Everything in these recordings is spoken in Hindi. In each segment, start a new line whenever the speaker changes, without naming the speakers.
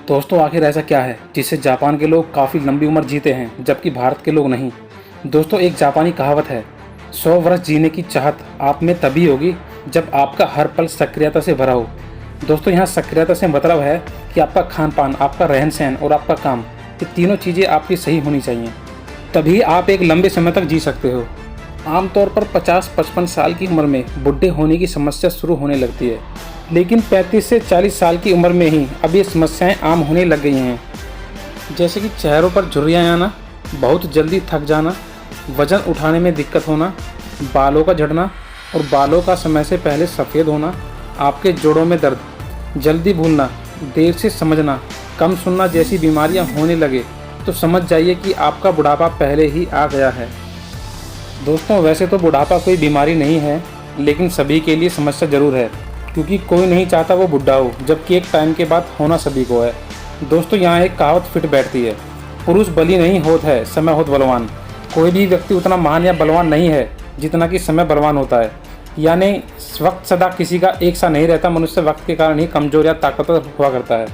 दोस्तों आखिर ऐसा क्या है जिससे जापान के लोग काफ़ी लंबी उम्र जीते हैं जबकि भारत के लोग नहीं। दोस्तों एक जापानी कहावत है, 100 वर्ष जीने की चाहत आप में तभी होगी जब आपका हर पल सक्रियता से भरा हो। दोस्तों यहाँ सक्रियता से मतलब है कि आपका खान पान, आपका रहन सहन और आपका काम, ये तीनों चीज़ें आपकी सही होनी चाहिए, तभी आप एक लंबे समय तक जी सकते हो। आमतौर पर 50-55 साल की उम्र में बुढ़े होने की समस्या शुरू होने लगती है, लेकिन 35 से 40 साल की उम्र में ही अब ये समस्याएं आम होने लग गई हैं, जैसे कि चेहरों पर झुर्रियाँ आना, बहुत जल्दी थक जाना, वजन उठाने में दिक्कत होना, बालों का झड़ना और बालों का समय से पहले सफ़ेद होना, आपके जोड़ों में दर्द, जल्दी भूलना, देर से समझना, कम सुनना जैसी बीमारियां होने लगे तो समझ जाइए कि आपका बुढ़ापा पहले ही आ गया है। दोस्तों वैसे तो बुढ़ापा कोई बीमारी नहीं है, लेकिन सभी के लिए समस्या ज़रूर है, क्योंकि कोई नहीं चाहता वो बुढ़ा हो, जबकि एक टाइम के बाद होना सभी को है। दोस्तों यहाँ एक कहावत फिट बैठती है, पुरुष बली नहीं होत है, समय होत बलवान। कोई भी व्यक्ति उतना महान या बलवान नहीं है जितना कि समय बलवान होता है। यानी वक्त सदा किसी का एक सा नहीं रहता, मनुष्य वक्त के कारण ही कमज़ोर या ताकतवर हुआ करता है।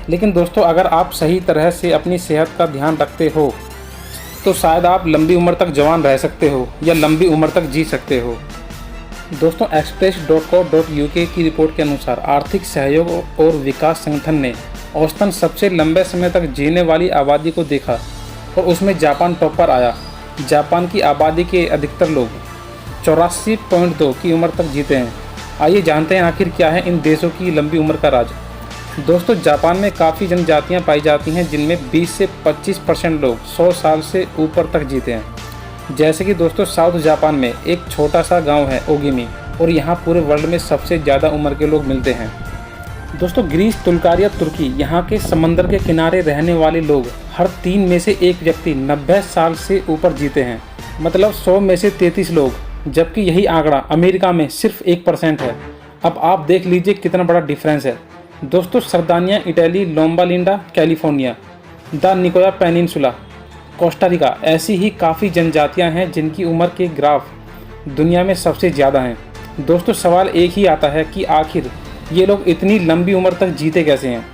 लेकिन दोस्तों अगर आप सही तरह से अपनी सेहत का ध्यान रखते हो तो शायद आप लंबी उम्र तक जवान रह सकते हो या लंबी उम्र तक जी सकते हो। दोस्तों express.co.uk की रिपोर्ट के अनुसार आर्थिक सहयोग और विकास संगठन ने औसतन सबसे लंबे समय तक जीने वाली आबादी को देखा और उसमें जापान टॉप पर आया। जापान की आबादी के अधिकतर लोग 84.2 की उम्र तक जीते हैं। आइए जानते हैं आखिर क्या है इन देशों की लंबी उम्र का राज। दोस्तों जापान में काफ़ी जनजातियां पाई जाती हैं जिनमें 20 से 25% लोग 100 साल से ऊपर तक जीते हैं। जैसे कि दोस्तों साउथ जापान में एक छोटा सा गांव है ओगिमी, और यहाँ पूरे वर्ल्ड में सबसे ज़्यादा उम्र के लोग मिलते हैं। दोस्तों ग्रीस, तुल्गारिया, तुर्की, यहाँ के समंदर के किनारे रहने वाले लोग हर 3 में से एक व्यक्ति 90 साल से ऊपर जीते हैं, मतलब 100 में से 33 लोग, जबकि यही आंकड़ा अमेरिका में सिर्फ 1% है। अब आप देख लीजिए कितना बड़ा डिफरेंस है। दोस्तों Sardinia, Italy, Loma Linda, California, the Nicoya Peninsula, Costa Rica, ऐसी ही काफ़ी जनजातियां हैं जिनकी उम्र के ग्राफ दुनिया में सबसे ज़्यादा हैं। दोस्तों सवाल एक ही आता है कि आखिर ये लोग इतनी लंबी उम्र तक जीते कैसे हैं।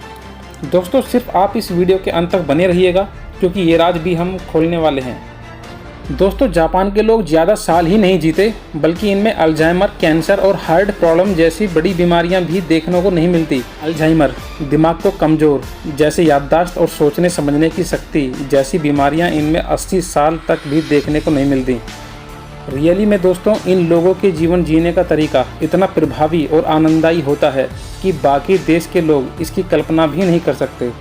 दोस्तों सिर्फ आप इस वीडियो के अंत तक बने रहिएगा, क्योंकि ये राज भी हम खोलने वाले हैं। दोस्तों जापान के लोग ज़्यादा साल ही नहीं जीते, बल्कि इनमें अल्जाइमर, कैंसर और हार्ट प्रॉब्लम जैसी बड़ी बीमारियां भी देखने को नहीं मिलती। अल्जाइमर दिमाग को कमज़ोर, जैसे याददाश्त और सोचने समझने की शक्ति जैसी बीमारियां इनमें 80 साल तक भी देखने को नहीं मिलती। रियली में दोस्तों इन लोगों के जीवन जीने का तरीका इतना प्रभावी और आनंददायी होता है कि बाकी देश के लोग इसकी कल्पना भी नहीं कर सकते।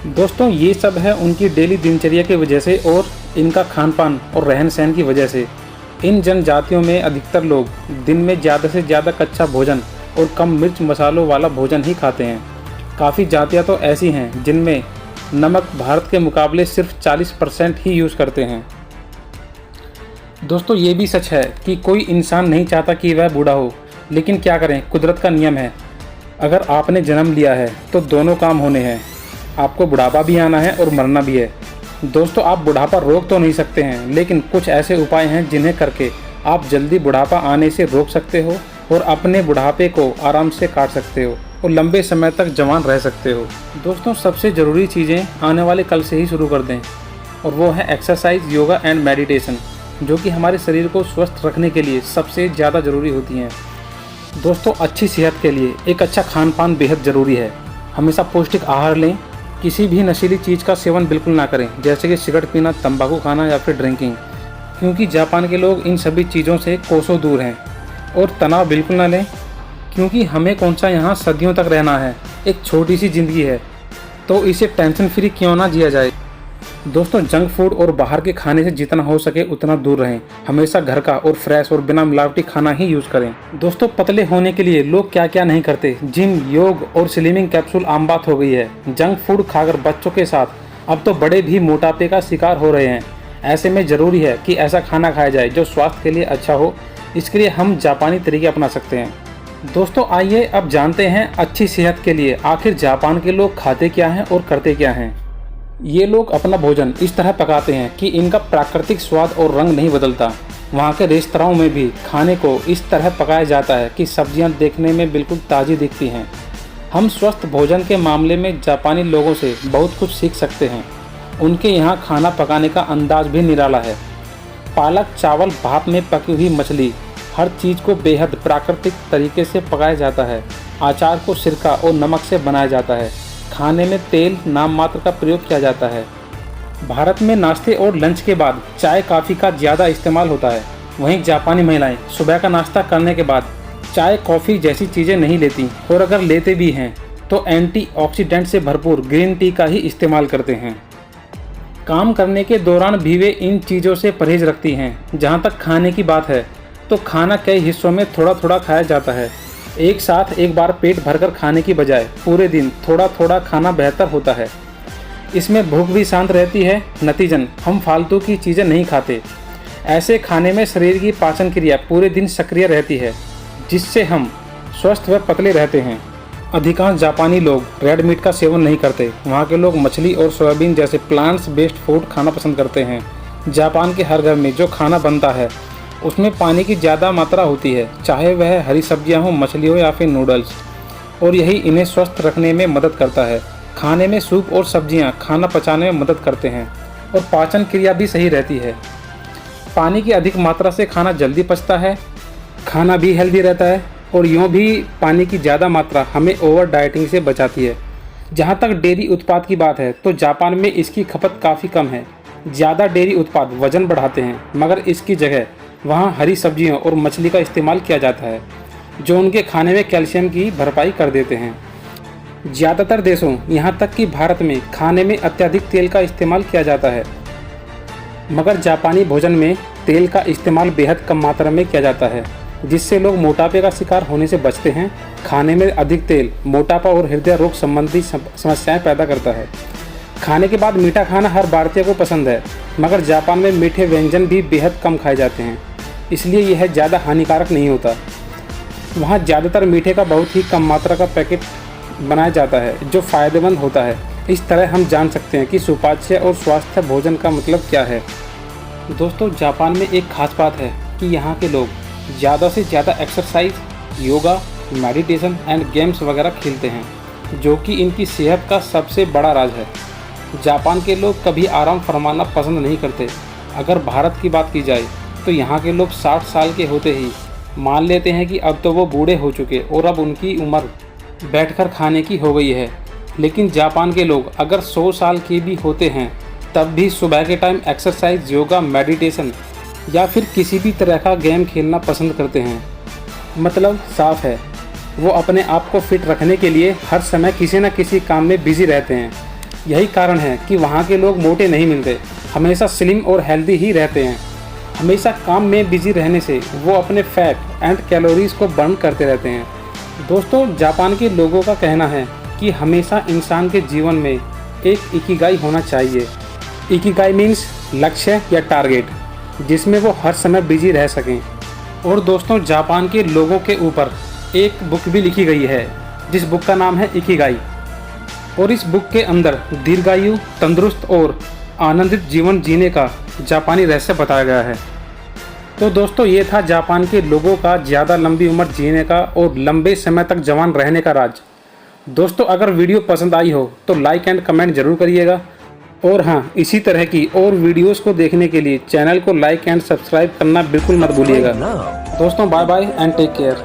दोस्तों ये सब है उनकी डेली दिनचर्या की वजह से और इनका खान पान और रहन सहन की वजह से। इन जनजातियों में अधिकतर लोग दिन में ज़्यादा से ज़्यादा कच्चा भोजन और कम मिर्च मसालों वाला भोजन ही खाते हैं। काफ़ी जातियाँ तो ऐसी हैं जिनमें नमक भारत के मुकाबले सिर्फ 40% ही यूज़ करते हैं। दोस्तों ये भी सच है कि कोई इंसान नहीं चाहता कि वह बूढ़ा हो, लेकिन क्या करें, कुदरत का नियम है। अगर आपने जन्म लिया है तो दोनों काम होने हैं, आपको बुढ़ापा भी आना है और मरना भी है। दोस्तों आप बुढ़ापा रोक तो नहीं सकते हैं, लेकिन कुछ ऐसे उपाय हैं जिन्हें करके आप जल्दी बुढ़ापा आने से रोक सकते हो और अपने बुढ़ापे को आराम से काट सकते हो और लंबे समय तक जवान रह सकते हो। दोस्तों सबसे ज़रूरी चीज़ें आने वाले कल से ही शुरू कर दें, और वो है एक्सरसाइज, योगा एंड मेडिटेशन, जो कि हमारे शरीर को स्वस्थ रखने के लिए सबसे ज़्यादा ज़रूरी होती हैं। दोस्तों अच्छी सेहत के लिए एक अच्छा खान पान बेहद ज़रूरी है। हमेशा पौष्टिक आहार लें, किसी भी नशीली चीज़ का सेवन बिल्कुल ना करें, जैसे कि सिगरेट पीना, तंबाकू खाना या फिर ड्रिंकिंग, क्योंकि जापान के लोग इन सभी चीज़ों से कोसों दूर हैं। और तनाव बिल्कुल ना लें, क्योंकि हमें कौन सा यहाँ सदियों तक रहना है, एक छोटी सी ज़िंदगी है, तो इसे टेंशन फ्री क्यों ना जिया जाए। दोस्तों जंक फूड और बाहर के खाने से जितना हो सके उतना दूर रहें। हमेशा घर का और फ्रेश और बिना मिलावटी खाना ही यूज़ करें। दोस्तों पतले होने के लिए लोग क्या क्या नहीं करते, जिम, योग और स्लिमिंग कैप्सूल आम बात हो गई है। जंक फूड खाकर बच्चों के साथ अब तो बड़े भी मोटापे का शिकार हो रहे हैं। ऐसे में ज़रूरी है कि ऐसा खाना खाया जाए जो स्वास्थ्य के लिए अच्छा हो। इसके लिए हम जापानी तरीके अपना सकते हैं। दोस्तों आइए अब जानते हैं अच्छी सेहत के लिए आखिर जापान के लोग खाते क्या हैं और करते क्या हैं। ये लोग अपना भोजन इस तरह पकाते हैं कि इनका प्राकृतिक स्वाद और रंग नहीं बदलता। वहाँ के रेस्तराओं में भी खाने को इस तरह पकाया जाता है कि सब्जियाँ देखने में बिल्कुल ताज़ी दिखती हैं। हम स्वस्थ भोजन के मामले में जापानी लोगों से बहुत कुछ सीख सकते हैं। उनके यहाँ खाना पकाने का अंदाज भी निराला है। पालक, चावल, भाप में पकी हुई मछली, हर चीज़ को बेहद प्राकृतिक तरीके से पकाया जाता है। अचार को सिरका और नमक से बनाया जाता है। खाने में तेल नाम मात्र का प्रयोग किया जाता है। भारत में नाश्ते और लंच के बाद चाय कॉफ़ी का ज़्यादा इस्तेमाल होता है। वहीं जापानी महिलाएं सुबह का नाश्ता करने के बाद चाय कॉफ़ी जैसी चीज़ें नहीं लेती, और अगर लेते भी हैं तो एंटीऑक्सीडेंट से भरपूर ग्रीन टी का ही इस्तेमाल करते हैं। काम करने के दौरान भी वे इन चीज़ों से परहेज रखती हैं। जहाँ तक खाने की बात है तो खाना कई हिस्सों में थोड़ा थोड़ा खाया जाता है। एक साथ एक बार पेट भरकर खाने की बजाय पूरे दिन थोड़ा थोड़ा खाना बेहतर होता है। इसमें भूख भी शांत रहती है। नतीजन हम फालतू की चीज़ें नहीं खाते। ऐसे खाने में शरीर की पाचन क्रिया पूरे दिन सक्रिय रहती है, जिससे हम स्वस्थ व पतले रहते हैं। अधिकांश जापानी लोग रेड मीट का सेवन नहीं करते। वहाँ के लोग मछली और सोयाबीन जैसे प्लांट्स बेस्ड फूड खाना पसंद करते हैं। जापान के हर घर में जो खाना बनता है उसमें पानी की ज़्यादा मात्रा होती है, चाहे वह हरी सब्जियां हो, मछली हो या फिर नूडल्स, और यही इन्हें स्वस्थ रखने में मदद करता है। खाने में सूप और सब्जियां खाना पचाने में मदद करते हैं और पाचन क्रिया भी सही रहती है। पानी की अधिक मात्रा से खाना जल्दी पचता है, खाना भी हेल्दी रहता है, और यूँ भी पानी की ज़्यादा मात्रा हमें ओवर डाइटिंग से बचाती है। जहाँ तक डेयरी उत्पाद की बात है तो जापान में इसकी खपत काफ़ी कम है। ज़्यादा डेयरी उत्पाद वजन बढ़ाते हैं, मगर इसकी जगह वहाँ हरी सब्जियों और मछली का इस्तेमाल किया जाता है, जो उनके खाने में कैल्शियम की भरपाई कर देते हैं। ज़्यादातर देशों, यहाँ तक कि भारत में, खाने में अत्यधिक तेल का इस्तेमाल किया जाता है, मगर जापानी भोजन में तेल का इस्तेमाल बेहद कम मात्रा में किया जाता है, जिससे लोग मोटापे का शिकार होने से बचते हैं। खाने में अधिक तेल मोटापा और हृदय रोग संबंधी समस्याएं पैदा करता है। खाने के बाद मीठा खाना हर भारतीय को पसंद है, मगर जापान में मीठे व्यंजन भी बेहद कम खाए जाते हैं, इसलिए यह ज़्यादा हानिकारक नहीं होता। वहाँ ज़्यादातर मीठे का बहुत ही कम मात्रा का पैकेट बनाया जाता है, जो फ़ायदेमंद होता है। इस तरह हम जान सकते हैं कि सुपाच्य और स्वास्थ्य भोजन का मतलब क्या है। दोस्तों, जापान में एक खास बात है कि यहाँ के लोग ज़्यादा से ज़्यादा exercise, yoga, meditation and games वगैरह खेलते हैं, जो कि इनकी सेहत का सबसे बड़ा राज है। जापान के लोग कभी आराम फरमाना पसंद नहीं करते। अगर भारत की बात की जाए तो यहाँ के लोग 60 साल के होते ही मान लेते हैं कि अब तो वो बूढ़े हो चुके और अब उनकी उम्र बैठकर खाने की हो गई है। लेकिन जापान के लोग अगर 100 साल के भी होते हैं तब भी सुबह के टाइम एक्सरसाइज, योगा, मेडिटेशन या फिर किसी भी तरह का गेम खेलना पसंद करते हैं। मतलब साफ है, वो अपने आप को फिट रखने के लिए हर समय किसी न किसी काम में बिजी रहते हैं। यही कारण है कि वहाँ के लोग मोटे नहीं मिलते, हमेशा स्लिम और हेल्दी ही रहते हैं। हमेशा काम में बिजी रहने से वो अपने फैट एंड कैलोरीज़ को बर्न करते रहते हैं। दोस्तों, जापान के लोगों का कहना है कि हमेशा इंसान के जीवन में एक इकिगाई होना चाहिए। इकिगाई मीन्स लक्ष्य या टारगेट, जिसमें वो हर समय बिजी रह सकें। और दोस्तों, जापान के लोगों के ऊपर एक बुक भी लिखी गई है, जिस बुक का नाम है इकिगाई। और इस बुक के अंदर दीर्घायु, तंदुरुस्त और आनंदित जीवन जीने का जापानी रहस्य बताया गया है। तो दोस्तों, ये था जापान के लोगों का ज़्यादा लंबी उम्र जीने का और लंबे समय तक जवान रहने का राज। दोस्तों, अगर वीडियो पसंद आई हो तो लाइक एंड कमेंट ज़रूर करिएगा। और हाँ, इसी तरह की और वीडियोस को देखने के लिए चैनल को लाइक एंड सब्सक्राइब करना बिल्कुल मत भूलिएगा। दोस्तों, bye bye and take care.